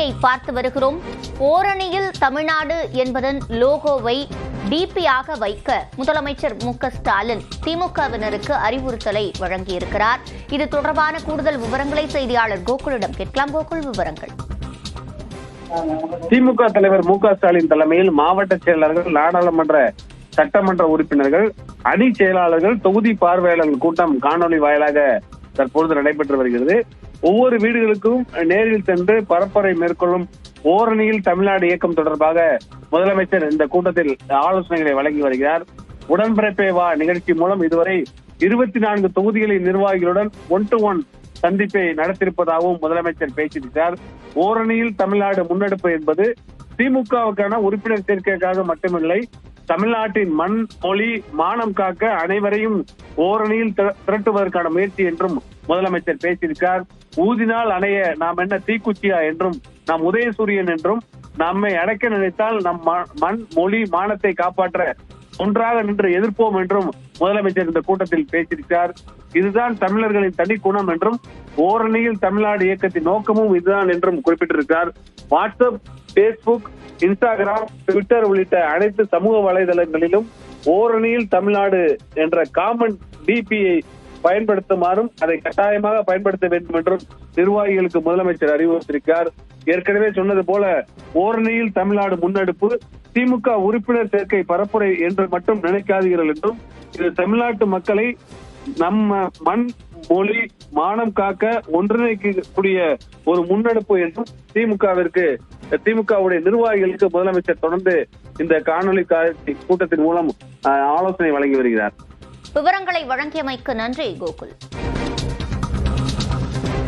செய்தியை பார்த்து வருகிறோம். ஓரணியில் தமிழ்நாடு என்பதன் லோகோவை டிபியாக வைக்க முதலமைச்சர் மு.க.ஸ்டாலின் திமுகவினருக்கு அறிவுறுத்தலை வழங்கியிருக்கிறார். இது தொடர்பான கூடுதல் விவரங்களை செய்தியாளர் கோகுலிடம் கேட்கலாம். கோகுல், விவரங்கள். திமுக தலைவர் மு.க.ஸ்டாலின் தலைமையில் மாவட்ட செயலாளர்கள், நாடாளுமன்ற சட்டமன்ற உறுப்பினர்கள், அணி செயலாளர்கள், தொகுதி பார்வையாளர்கள் கூட்டம் காணொலி வாயிலாக தற்பொழுது நடைபெற்று வருகிறது. ஒவ்வொரு வீடுகளுக்கும் நேரில் சென்று பரப்புரை மேற்கொள்ளும் ஓரணியில் தமிழ்நாடு இயக்கம் தொடர்பாக முதலமைச்சர் இந்த கூட்டத்தில் ஆலோசனைகளை வழங்கி வருகிறார். உடன்பிறப்பே வா நிகழ்ச்சி மூலம் இதுவரை 24 தொகுதிகளின் நிர்வாகிகளுடன் 1-to-1 சந்திப்பை நடத்தியிருப்பதாகவும் முதலமைச்சர் பேசியிருக்கிறார். ஓரணியில் தமிழ்நாடு முன்னெடுப்பு என்பது திமுகவுக்கான உறுப்பினர் சேர்க்கைக்காக மட்டுமில்லை, தமிழ்நாட்டின் மண், மொழி, மானம் காக்க அனைவரையும் ஓரணியில் திரட்டுவதற்கான முயற்சி என்றும் முதலமைச்சர் பேசியிருக்கார். ஊதினால் அணைய நாம் என்ன தீக்குச்சியா என்றும், நாம் உதயசூரியன் என்றும், நம்மை அடைக்க நினைத்தால் நம் மண், மொழி, மானத்தை காப்பாற்ற ஒன்றாக நின்று எதிர்ப்போம் என்றும் முதலமைச்சர் இந்த கூட்டத்தில் பேசியிருக்கார். இதுதான் தமிழர்களின் தனி குணம் என்றும், ஓரணியில் தமிழ்நாடு இயக்கத்தின் நோக்கமும் இதுதான் என்றும் குறிப்பிட்டிருக்கார். வாட்ஸ்அப், பேஸ்புக், இன்ஸ்டாகிராம், ட்விட்டர் உள்ளிட்ட அனைத்து சமூக வலைதளங்களிலும் ஓரணியில் தமிழ்நாடு என்ற காமன் டிபியை பயன்படுத்துமாறும், அதை கட்டாயமாக பயன்படுத்த வேண்டும் என்றும் நிர்வாகிகளுக்கு முதலமைச்சர் அறிவுறுத்தியிருக்கிறார். ஏற்கனவே சொன்னது போல ஓரணியில் தமிழ்நாடு முன்னெடுப்பு திமுக உறுப்பினர் சேர்க்கை பரப்புரை என்று மட்டும் நினைக்காதீர்கள் என்றும், இது தமிழ்நாட்டு மக்களை நம்ம மண், மொழி, மானம் காக்க ஒன்றிணைக்கக்கூடிய ஒரு முன்னெடுப்பு என்றும் திமுகவுடைய நிர்வாகிகளுக்கு முதலமைச்சர் தொடர்ந்து இந்த காணொலி கூட்டத்தின் மூலம் ஆலோசனை வழங்கி வருகிறார். விவரங்களை வழங்கியமைக்கு நன்றி கோகுல்.